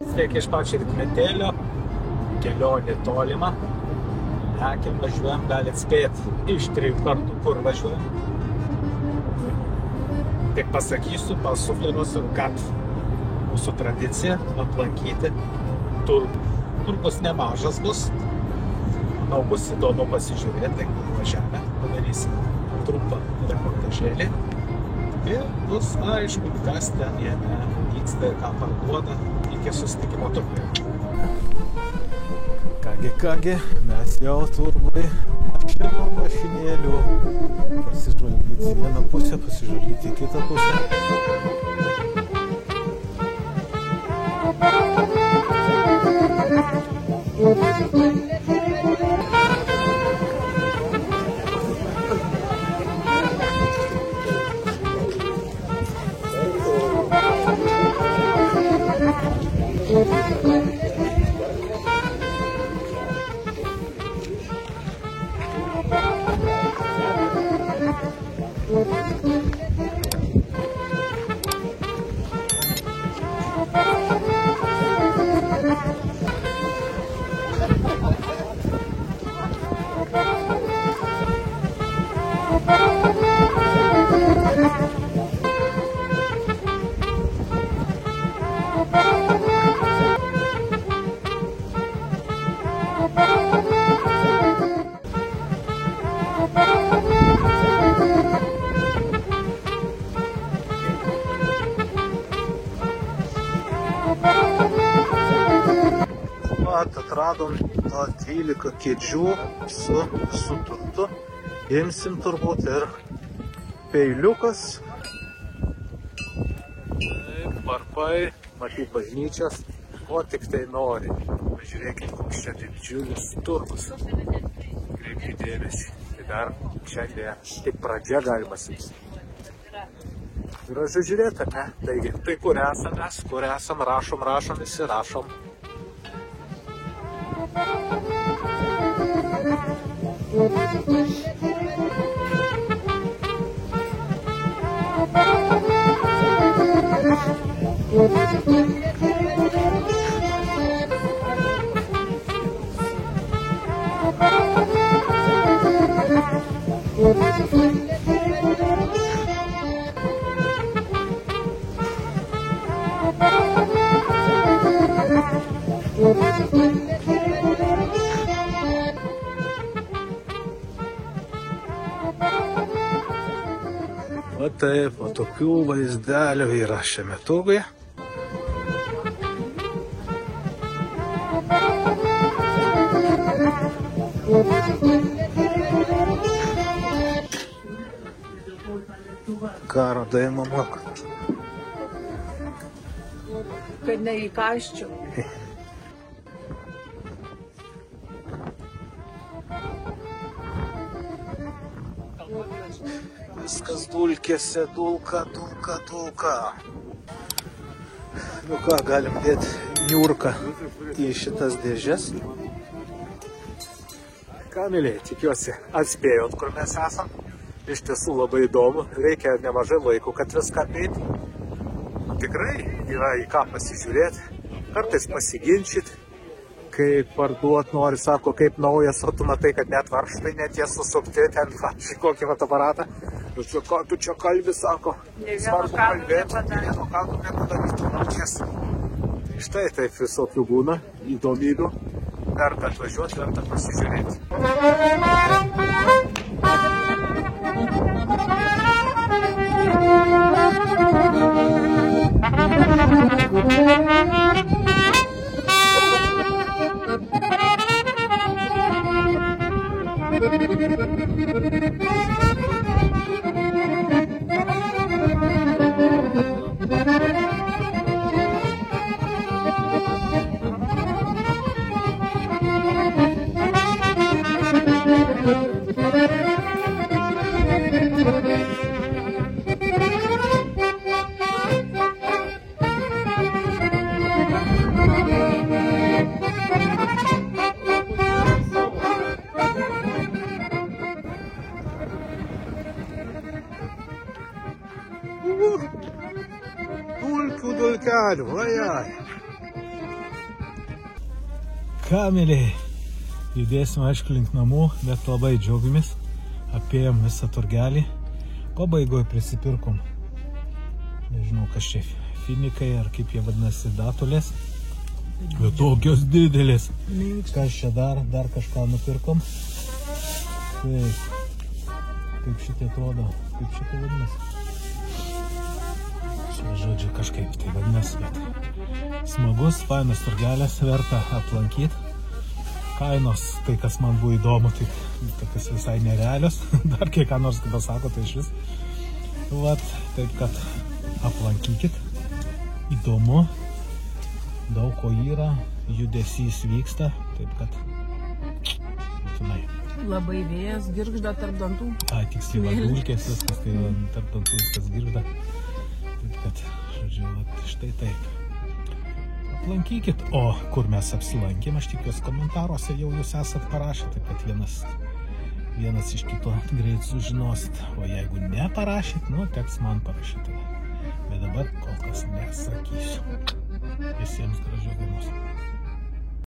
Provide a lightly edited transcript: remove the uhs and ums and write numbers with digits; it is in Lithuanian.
Siekia iš pačio Rytmetėlio, kelionė tolima. Lekiam, važiuojam, galit spėti iš 3 kartų, kur važiuojam. Tik pasakysiu, pasufliruosiu, kad mūsų tradicija aplankyti turgų. Turgus nemažas bus. Manau, bus įdomu pasižiūrėti, tai važiavame, padarysim trumpą reportažėlį. Ir bus aišku, kas ten jame vyksta, ką parduoda. Iki susitikimo turguje. Kągi, mes jau turgui mašinėlių. Pasižvalgyti į vieną pusę, pasižvalgyti į kitą pusę. Atradom 12 kėdžių su turtu. Imsim turbūt ir peiliukas. Varpai, matyt bažnyčias, ko tik tai nori. Pažiūrėkit, koks čia taip didžiulis turgus. Kreipkite dėmesį. Tai dar šiandien tik pradžia galima sakyti. Gražu žiūrėti, ne? Taigi, tai kur esam mes, kur esam, rašom, visi rašom. Va taip, va tokių vaizdelių yra šiame turguje. Ką radai, mama? Kad neįkąsčiau. Viskas dulkėse, dulka. Nu ką, galim dėti niurką į šitas dėžes. Ką, mėlyje, tikiuosi, atspėjot, kur mes esam. Iš tiesų labai įdomu, reikia nemažai laiko, kad viską apeiti. Tikrai yra į ką pasižiūrėti, kartais pasiginčyti. Kai parduot nori, sako, kaip naujas, o tu matai, kad net varžtai netie susukti, ten, pavyzdžiui, kokį fotoaparatą. Tu čia kalbi, sako, svarbu kalbėti, vieno kalbų nepadaryti naučias. Štai taip visokių būna, įdomybių, verta atvažiuoti, verta pasižiūrėti. turgelių, vajai. Ką, mėlyje, judėsim aišku link namų, bet labai džiaugiamės. Apėjom visą turgelį. Pabaigoje prisipirkom, nežinau, kas čia, finikai ar kaip jie vadinasi, datulės. Bet tokios didelės. Kas čia dar kažką nupirkom. Taip, kaip šitie atrodo, kaip šitie vadinasi. Čia žodžiu kažkaip tai vadinasi, bet smagus, fainas turgelis, verta aplankyti. Kainos, tai kas man buvo įdomu, tai tokios visai nerealios. Dar kiek ką nors pasako, tai iš vis. Vat, taip kad aplankykit. Įdomu. Daug ko yra, judesys vyksta, taip kad būtinai. Labai vėjas, girgžda tarp dantų. Tiksliai, dulkės viskas, tai tarp dantų viskas girgžda. Taip kad, žodžiu, štai taip. Aplankykit, o kur mes apsilankėm, aš tikiuosi komentaruose jau jūs esat parašę, taip kad vienas iš kito greit sužinosit, o jeigu neparašyt, teks man parašyti. Bet dabar kol kas nesakysiu. Visiems gražios dienos.